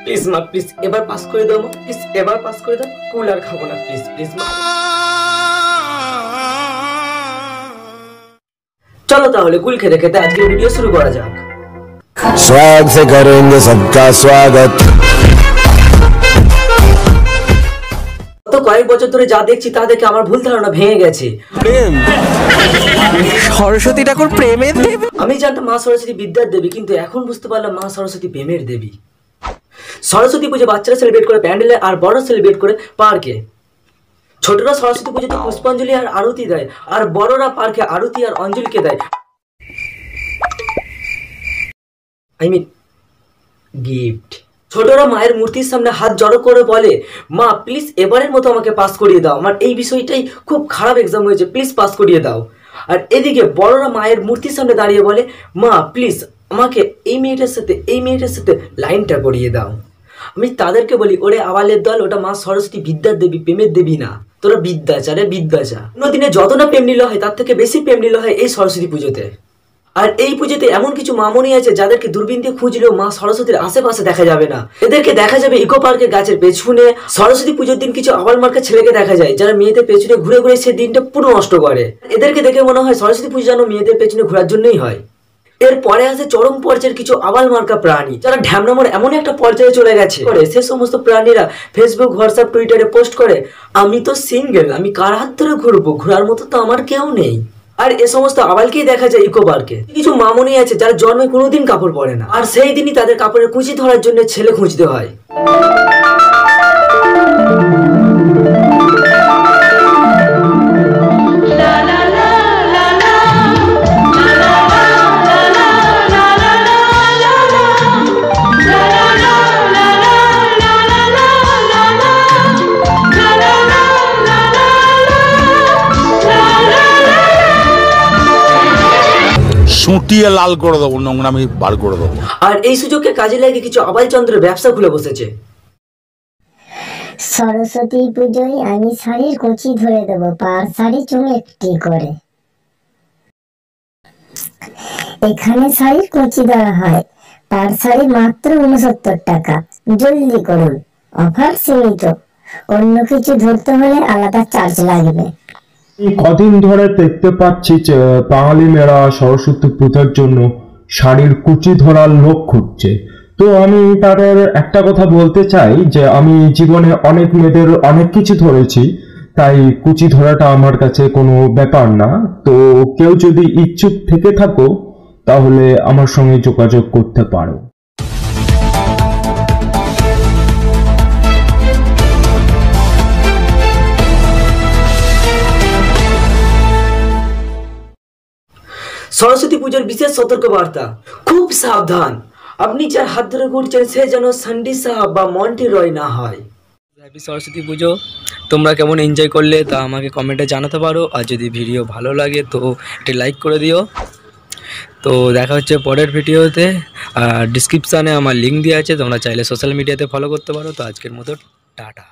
Please মা, please এবার pass করে দাও মা, প্লিজ এবার পাস করে দাও, কুল আর খাবো না, প্লিজ প্লিজ মা। চলো তাহলে কুল খেতে খেতে আজকের ভিডিও শুরু করা যাক। स्वागत से करेंगे सबका स्वागत। তো কয়েক বছর ধরে যা দেখছি তা দেখে আমার ভুল ধারণা ভেঙে গেছে। প্রেম, সরস্বতী ঠাকুর প্রেমের দেবী। আমি জানতাম মা সরস্বতী বিদ্যার দেবী, কিন্তু এখন বুঝতে পারলাম মা সরস্বতী প্রেমের দেবী। সরস্বতী পুজো বাচ্চারা সেলিব্রেট করে প্যান্ডেলে, আর বড় সেলিব্রেট করে পার্কে। ছোটরা সরস্বতী পুজোতে পুষ্পাঞ্জলি আর আরতি দেয়, আর বড়রা পার্কে আরতি আর অঞ্জলিকে দেয়, আই মিন গিফট। ছোটরা মায়ের মূর্তির সামনে হাত জড়ো করে বলে, মা প্লিজ এবারের মতো আমাকে পাস করিয়ে দাও, আমার এই বিষয়টাই খুব খারাপ এক্সাম হয়েছে, প্লিজ পাস করিয়ে দাও। আর এদিকে বড়রা মায়ের মূর্তির সামনে দাঁড়িয়ে বলে, মা প্লিজ আমাকে এই মেয়েটার সাথে লাইনটা করিয়ে দাও। আমি তাদেরকে বলি, ওরে আওয়ালের দল, ওটা মা সরস্বতী বিদ্যার দেবী, প্রেমের দেবী না, তোরা বিদ্যাচারে বিদ্যাচার। অন্যদিনে যতটা প্রেম নীল হয় তার থেকে বেশি প্রেম নীল হয় এই সরস্বতী পুজোতে। আর এই পুজোতে এমন কিছু মামনি আছে যাদেরকে দূরবীন দিয়ে খুঁজলেও মা সরস্বতীর আশেপাশে দেখা যাবে না। এদেরকে দেখা যাবে ইকো পার্কের গাছের পেছনে। সরস্বতী পুজোর দিন কিছু আওয়াল মার্কা ছেলেকে দেখা যায় যারা মেয়েদের পেছনে ঘুরে ঘুরে সে দিনটা পুরো নষ্ট করে। এদেরকে দেখে মনে হয় সরস্বতী পুজো যেন মেয়েদের পেছনে ঘোরার জন্যই হয়। এরপরে আসে চরম পর্যায়ের কিছু আওয়াল মার্কা প্রাণী যারা ঢ্যামনামোর এমন একটা পর্যায়ে চলে গেছে, সে সমস্ত প্রাণীরা ফেসবুক, হোয়াটসঅ্যাপ, টুইটারে পোস্ট করে, আমি তো সিঙ্গেল, আমি কার হাত ধরে ঘুরবো, ঘোরার মতো তো আমার কেউ নেই। আর এ সমস্ত আবালকেই দেখা যায় ইকো পার্কে। কিছু মামনি আছে যারা জন্মে কোনোদিন কাপড় পরে না, আর সেই দিনই তাদের কাপড়ের কুচি ধরার জন্য ছেলে খুঁজতে হয়। সুটিয়ে লাল করে দেবো, নোংরামি বার করে দেবো। আর এই সুযোগকে কাজে লাগিয়ে কিছু আবালচন্দ্র ব্যবসা খুলে বসেছে। সরস্বতী পুজোয় আমি শাড়ির কুচি ধরে দেবো, পার শাড়ি চুমে একটি করে। এখানে শাড়ির কুচি দেওয়া হয়, পার শাড়ি মাত্র 69 টাকা। জলদি করুন, অফার সীমিত, অন্য কিছু ধরতে হলে আলাদা চার্জ লাগবে। কদিন ধরে দেখতে পাচ্ছি যে বাঙালি মেয়েরা সরস্বতী পূজার জন্য শাড়ির কুচি ধরার লোক খুঁজছে। তো আমি তাদের একটা কথা বলতে চাই যে আমি জীবনে অনেক মেয়েদের অনেক কিছু ধরেছি, তাই কুচি ধরাটা আমার কাছে কোনো ব্যাপার না। তো কেউ যদি ইচ্ছুক থেকে থাকো তাহলে আমার সঙ্গে যোগাযোগ করতে পারো। সরস্বতী পুজোর বিশেষ সতর্ক বার্তা, খুব সাবধান, আপনি যার হাত ধরে ঘুরছেন সে যেন সান্ডি সাহা বা মন্টি রয় না হয়। হ্যাপি সরস্বতী পুজো। তোমরা কেমন এনজয় করলে তা আমাকে কমেন্টে জানাতে পারো, আর যদি ভিডিও ভালো লাগে তো একটি লাইক করে দিও। তো দেখা হচ্ছে পরের ভিডিওতে। আর ডিসক্রিপশানে আমার লিঙ্ক দেওয়া আছে, তোমরা চাইলে সোশ্যাল মিডিয়াতে ফলো করতে পারো। তো আজকের মতো টাটা।